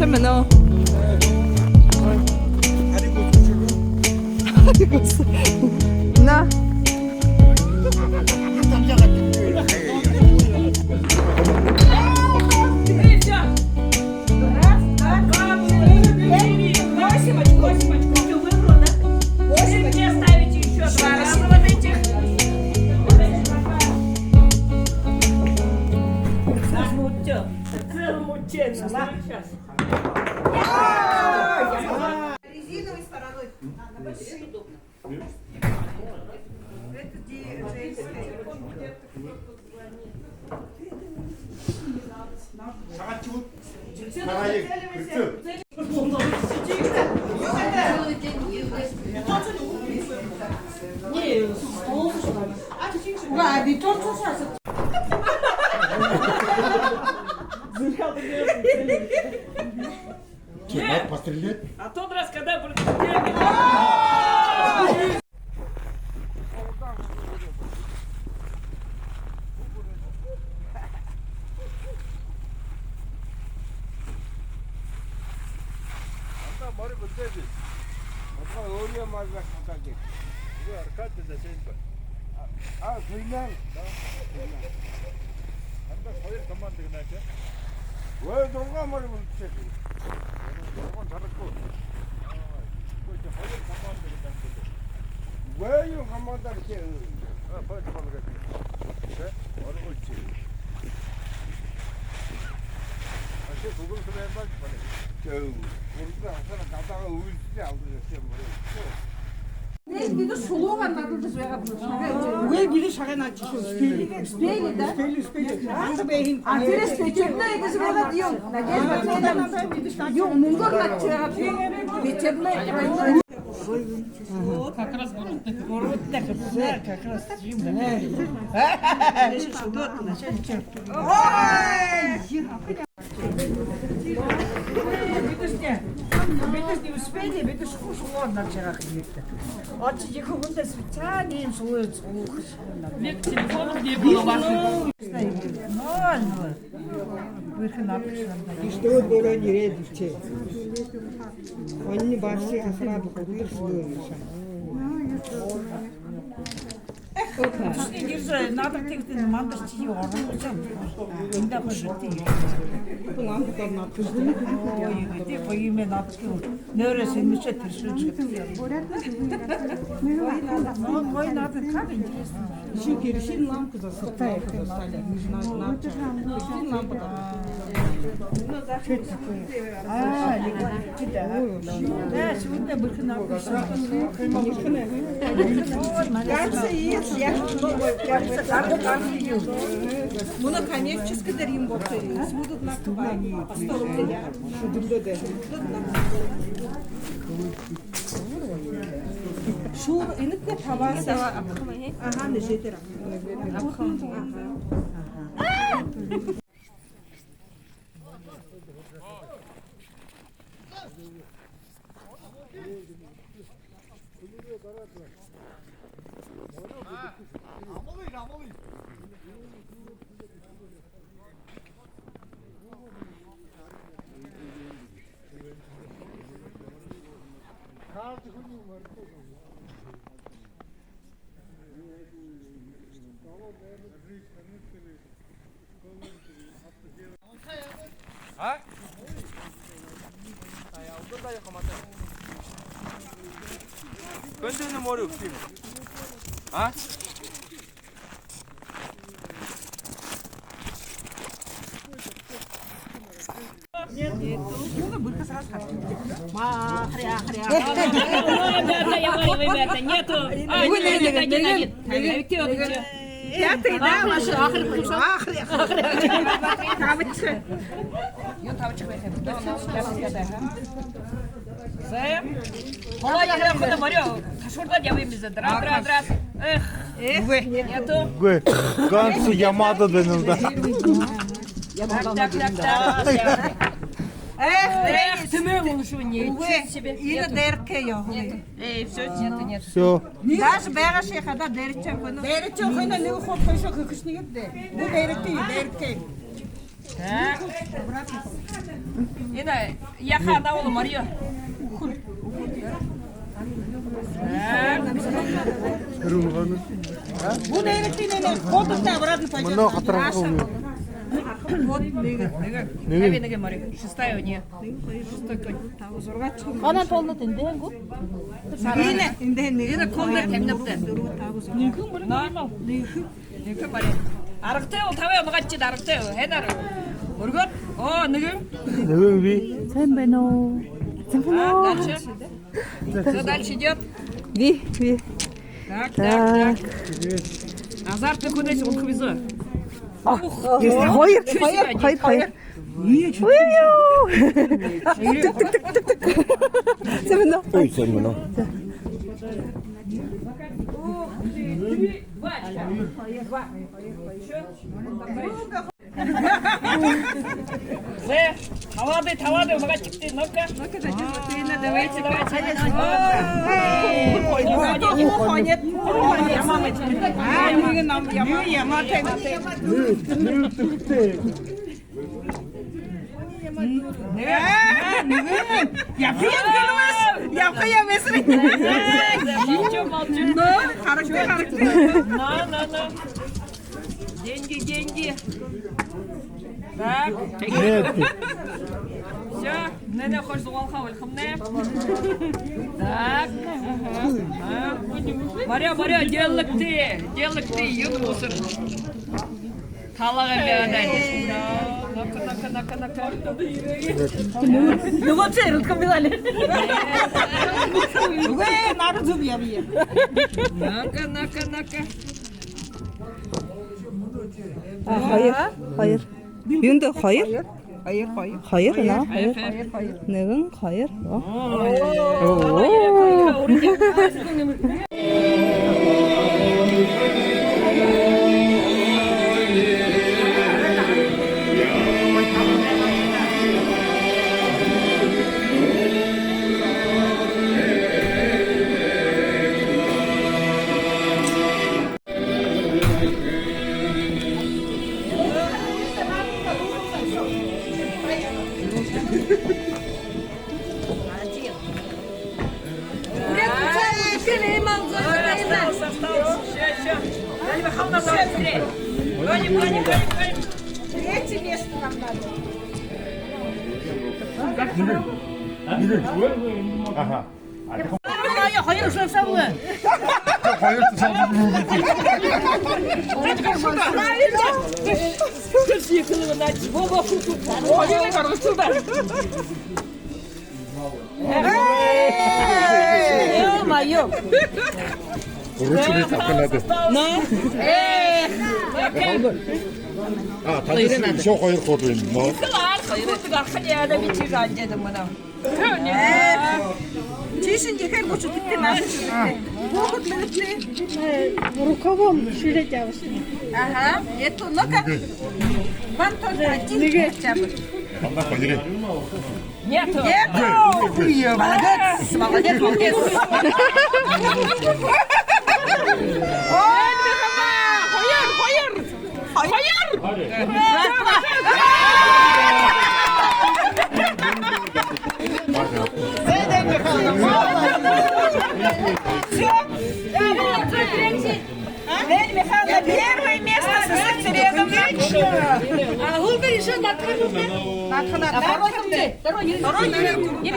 Шамано. На. Резиновой стороной. Больше удобно. Это Надо пострелять? А тот раз, когда... 머리 못대지. 아빠 어디에 말가 가게. 이거 아까도 됐어. 아, 그냥. 한다 거의 그만 되겠네. 왜 동가 머리 못대지? 저건 잘했고. 그렇게 거의 그만 되겠네. 왜 이거 그만 되게? 아, 벌써 그만 되겠네. 그래? 머리 옳지. 아직 구글 좀 해봐. 우리가 항상 가다가 울지 않으셨어요, Bir de suluğu var, надо da suya kapılır. Ой, били шага на чешу. Спели. Спели, да? Спели. Анда бейин. А ты спечерная это звала дьем. Надежда Федоровна. Дьем, мунгор на чера. Вечерная. Как раз будут. Вот так вот, как раз. Видишь, не успели, видишь, ушло на вчера ходить. Вот тихо, вон до свидания, им слушать. Век телефонов не было ваших. Ноль. Выход İşte o böyle nereye düşecek? Anne başlığı hasradı koydur suluyormuş. Не держи, надо ты мандаш тие оружие. Инда пошути. Ulan bu kadar napızdı. Ой, где по имя надо кил. Нерес им еще трясучка. Ну, мой надо, как интересно. Şu girişin lampıda sırtaya kadar stali. Ne yapacak? Girişin lampada. А, да, сегодня бы написано. Кажется, есть. Я Bunu коммерческий дарим вот. Будут на по 100 рублей. Şu inik de tavası. Aha ne jeter. 아? 야, 어떤다 이거 맞다. 건드는 머리 없지. 아? Ребята, нету. Пятый, да, ваша ахры. Тавочка. Молодец, я буду морю. Шурда девимizde. Драт. Эх, нету. Gue, gansu Yamada denildi. Так. Эх, Тымем улышу, ничего себе. Ира дерке я. Эй, все, нет. Все. Даже бегаше хада дерче коно. Дерече хойна не ухо койшо кыкышны гепте. Бу деректи, деректи. Так. Ина, яха наволу Мария. Bu neyrettiğine koltukta обратно пойдет. Мына хатырын Неге Мария? Шестая не. Шестой конь. Ана толны тенде гу. Ина кондар темнепте. Нормал. Неге Мария? Арыкты ол тавай мыгатчы арыкты. Хенар. Өргөт. О, неге? Нэгэн би. Сэмбэно. Дальше. Что дальше идет? Ви. Так. Азартный кудес он хвизо. Hayır. Сэмбэно. Ой, сэмбэно. Тавады, магачикты, ну-ка. Давайте. Деньги. Так. Нет. Все, не хочешь звонка, вельхамне. Так. Мария, делай ты, юнусер. Талага бедай. Ну-ка. Ну вот это комбинали. Вы надо зубья. Ну-ка. Hayır. Yünde hayır. Hayır. Hayır na. Нэгэн hayır. Третье место нам надо. Ага. Hayır, şuna savun. Hayır, Kırsı yıkılımı da açı. Baba kutu. O yine karıştı da. Ё-моё. Ручки так надо. А, там все hayır koduyum. Kutular hayırda bir çıkan dedim bana. Чишин дихер гочу титте нас. Богот летли. Рукавом шире тяваш. Ага. Ето, ну-ка. Вам тоже один хотя бы. Она подери. Нету. Молодец. Лень Михайловна, первое место со секцередом. А Гулга решил на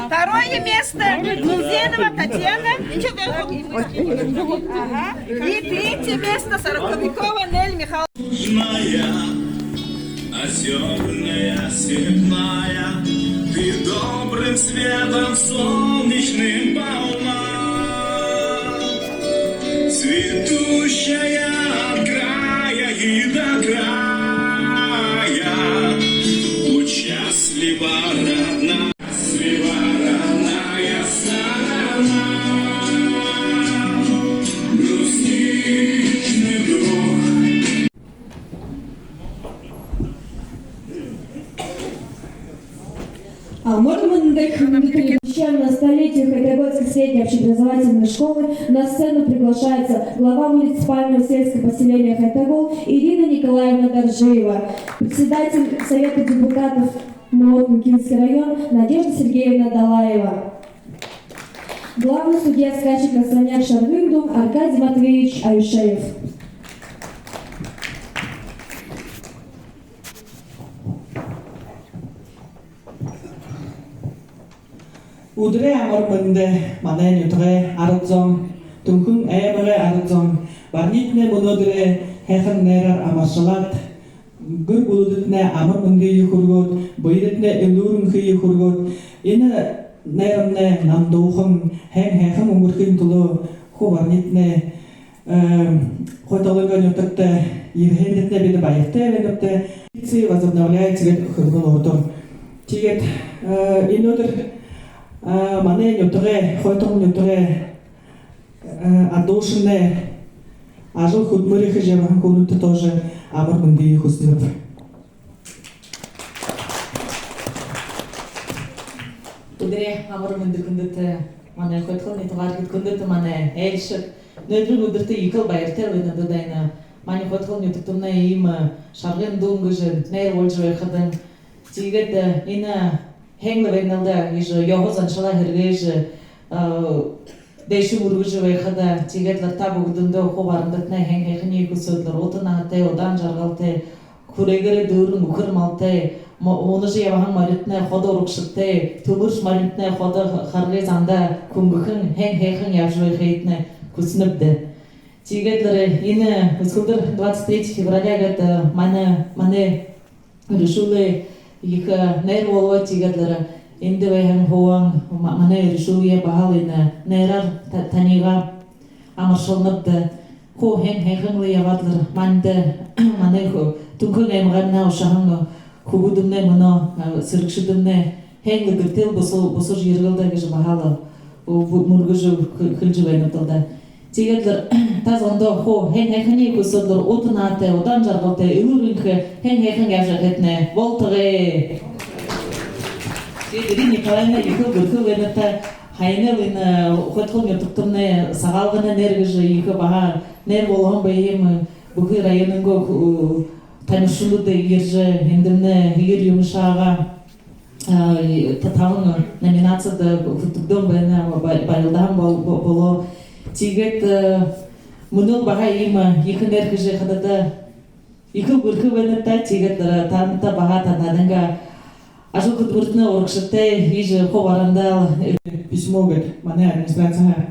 второе место Глузенова Татьяна. Ага. И третье место Сороковикова Нель Михайловна. Озерная, степная, ты добрым светом солнечным полна, цветущая от края и до края, будь счастлива, родная сторона, грустишь вдруг. А На столетию Хайтагольской средней общеобразовательной школы на сцену приглашается глава муниципального сельского поселения Хайтагол Ирина Николаевна Доржиева, председатель Совета депутатов МООТ Мукинский район Надежда Сергеевна Далаева, главный судья скачек Саняк Шарвиндум Аркадий Матвеевич Аюшеев. Udre amor mende manen yutre aradzon tunkun emre aradzon barnitne monodre hechen nerar amarsalat gür buludutne amor mende yukurgot boyretne elurun khi yukurgot ina neramne namdukhum hechen umurkin tulu ko barnitne хотологан юртакта ирхендетне биде байыкте венепте итси возобновляется хургулотор тигет инодер Мане нютре, хойтон нютре, адошне, ажил худмури хижева, кулуты тоже, амор мунди хусниров. Удре амор мунди кундыты, мане хойтон нютваргит кундыты мане, эльшик, нөдрін удырты икыл байыртер вена додайна, мане хойтон нютуктумна им шарген дунгыжын, нейр ольжы вайхадын, тигет ина Hengli venelde ijo yohozan şala hergej değişim urgucu ve kada tigetler tabu gudunda xobarındatna hengni kusudlar otana te odan jargalte kuregere durun ukırmalte onu je yahan maritne xoda urukşte tumurş maritne xoda xarlezanda kungukın hengni yavjwe xeytne kusnıbdı tigetler yine ısıldır 23 февраля gata mane решили их нерволо тигетлер инде вехен хоан мане решуе бахалина нерар танига амаршолнабда хо хен яватлер манде мане хо тункун эмганна ошаханга хубудумне мано сыркшидумне хенли гыртел босо жиргалда геж бахала мургужу хылжыбайнаталда тигетлер таз ондо хо хени кусодлор отунате одан жаргалте илуринхе хен явжагетне волтыге Ирина Николаевна ихыл гыркыл венета хайнел ина хоткол мертуктумне сагалгана нергыжы ихы баха нер болгон бейим бугы районунго танышулуды ержы эндимне ир юмшага таталын номинацияда футугдон бена байылдан боло тигет мунул баха има ихы нергыжы хадада ихыл гыркыл венета тигет таныта баха танадынга Ажу кудуртна оркште иже ховарандал письмо говорит, мане администрация.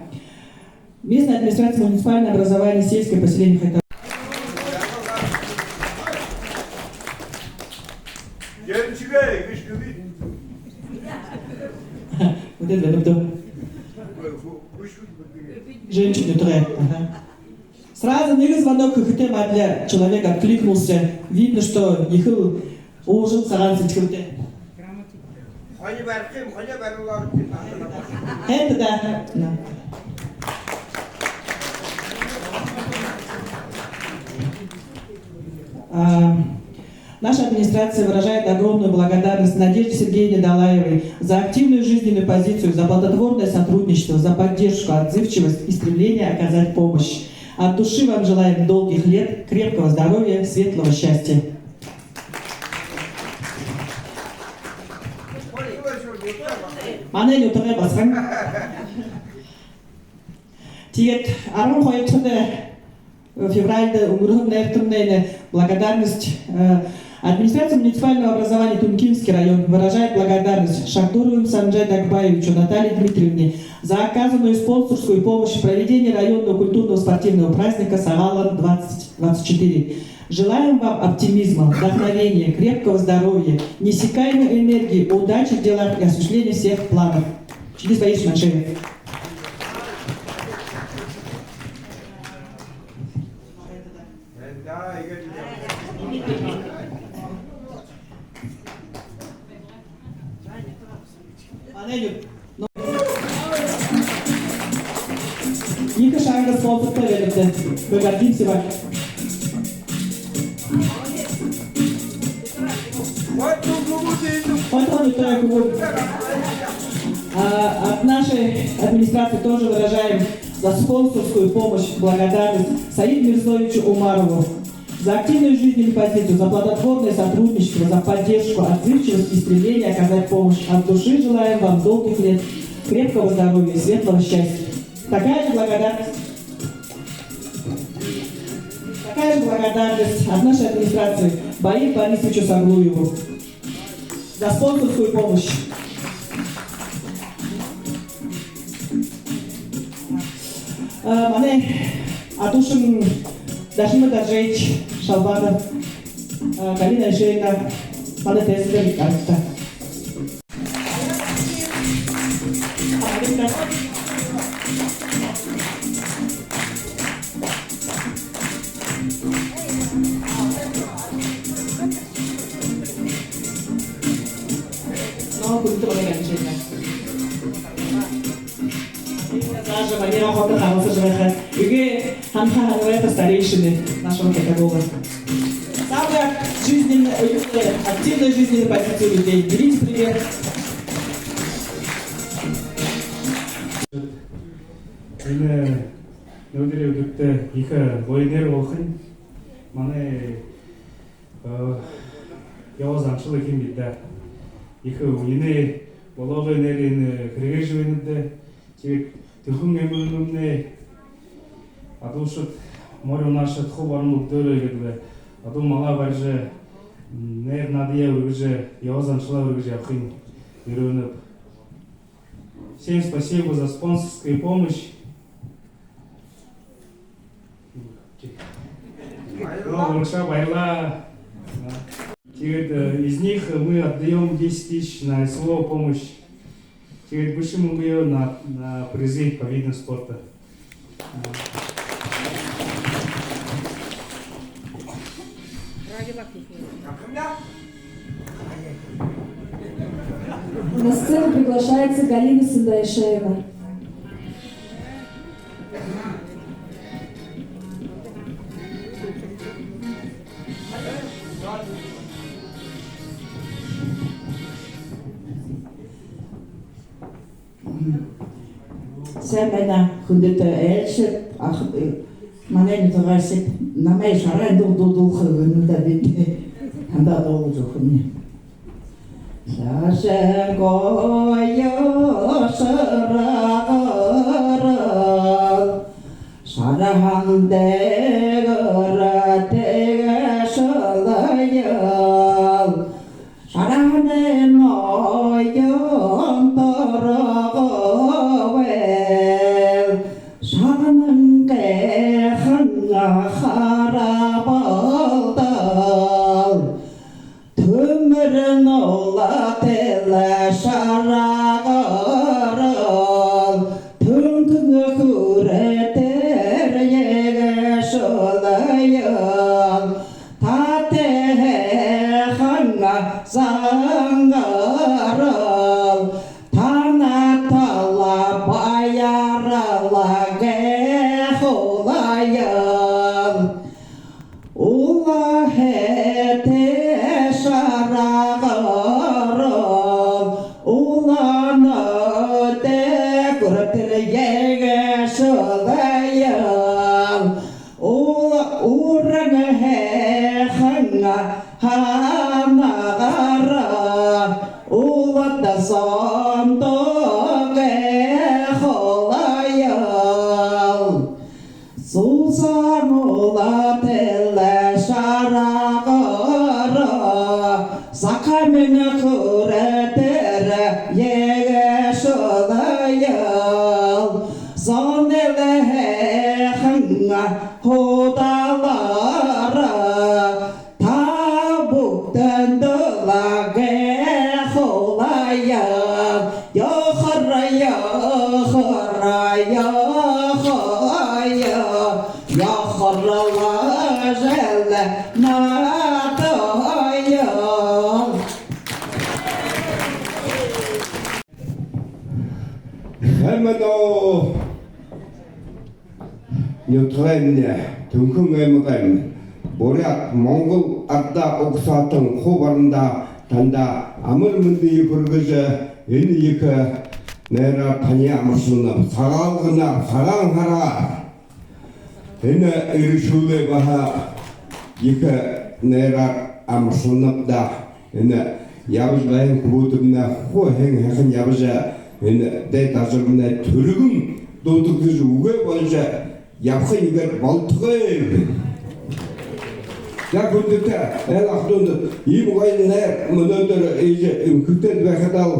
Местная администрация муниципальное образование сельское поселение Хайтагол. Вот это кто? Женщина трек. Сразу нигде звонок хыте мадля человек откликнулся. Видно, что ехал ужин саран сетхуте. Это да. Наша администрация выражает огромную благодарность Надежде Сергеевне Далаевой за активную жизненную позицию, за плодотворное сотрудничество, за поддержку, отзывчивость и стремление оказать помощь. От души вам желаем долгих лет, крепкого здоровья, светлого счастья. Мане утре басхан. Тиет арон хойтунде февральда умрун нефтумне благодарность администрации муниципального образования Тункинский район выражает благодарность Шахтурову Санджай Дагбаевичу Наталье Дмитриевне за оказанную спонсорскую помощь в проведении районного культурного спортивного праздника Савалан 2024. Желаем вам оптимизма, вдохновения, крепкого здоровья, неиссякаемой энергии, удачи в делах и осуществления всех планов. Чудес поешь Маншеев. Ника Шанга спонсор проверит. Мы гордимся вами. What От нашей администрации тоже выражаем за спонсорскую помощь благодарность Саиду Мирзовичу Умарову за активную жизненную позицию, за плодотворное сотрудничество, за поддержку, отзывчивость и стремление оказать помощь. От души желаем вам долгих лет, крепкого здоровья и светлого счастья. Такая же благодарность от нашей администрации Баиру Борисовичу Саглуеву за спонсорскую помощь. Мане Атушин Дашима Даржевич Шалбанов Галина Ишейна Мане Тесбер Карта. No, kultur oleh Ишейна. Наша Валерия Охота Хамаса Жвеха. Юге Хамха Хануэта старейшины нашего педагога. Самая жизненная, активная жизненная позиция людей. Берите пример. Эне нөдөрө өдөртө екі военер болсын. Мане Явыз аңшыл екен бейді. Екі ойыны болығы өнерін кірге жуенімді. Чек Тюхун емелімне адушыт море нашыт хубарын ұлдыры егеді. Аду мала баржы нер надия өргіжі, Явазаншыла өргіжі ақын үйреніп. Всем спасибо за спонсорскую помощь. Большая байла. Из них мы отдаем 10 тысяч на СВО помощь. Теперь больше мы ее на призы по видам спорта. На сцену приглашается Галина Сандайшеева. Sen bana kundet elçip manen togasip namay şaray dolu khunu da bitti. Handa dolu khunu. Şaşen goyo şaragara şarahan degara tega şalayal şarane noyon taravel şanın kehanga harabaldal tümürün ola tele şaragaral tüm tüngü kureter yege şolayal tatehe hanga zangaral tanatala bayarala geholayal ula hete şaragaral ulana te kureter yege şolayal ula uranga he hanga hanagara ula da santo geholayal Susan ula tele şaragara sakamene kuretere yege şolayal zanele he hanga hodalara tabukten dola geholayal ya khara ya khara ya khaya ya khara la jalla nataya Хэмэдо Ньютрен Түнхэн эмгэн Бурят Монгол Арда Угсаатын Хуварында танда амыр мынды көргөзө эни екі нера пания амырсынып сагалгына саган хара эни иришуле баха екі нера амырсынып да эни ябыз байын кубутумна хо хен хен ябыза эни дей тазырмына түрүгүн додугуз уге болжа yapkın yer baltığı ya gündüte el aktındı iyi muayene münödür iyice kütet ve kadal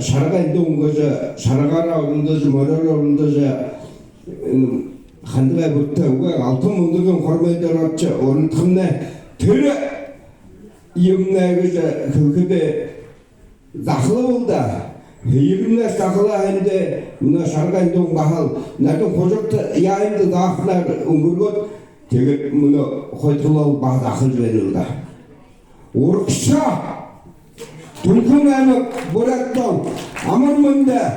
şargay dongozu şargara olunduzu morar olunduzu handıga gütte uge altın mundugun hormaydır atça onun tımne türü yemne güze kütte zahlı oldu Yürümler sakla hem buna şarkıdan bahal. Nerede kocakta yayında dağlar umurgot. Tek bunu koytular bağdakıl verildi. Orkşa Türkmen'e bıraktım. Amanmında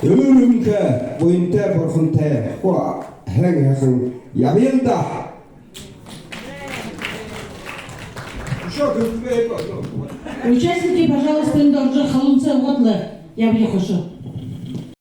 ölümke boyunta korkunta o hen yapıldı. Участники, пожалуйста, Индоржа Халунца Вотлы. Я бы хочу.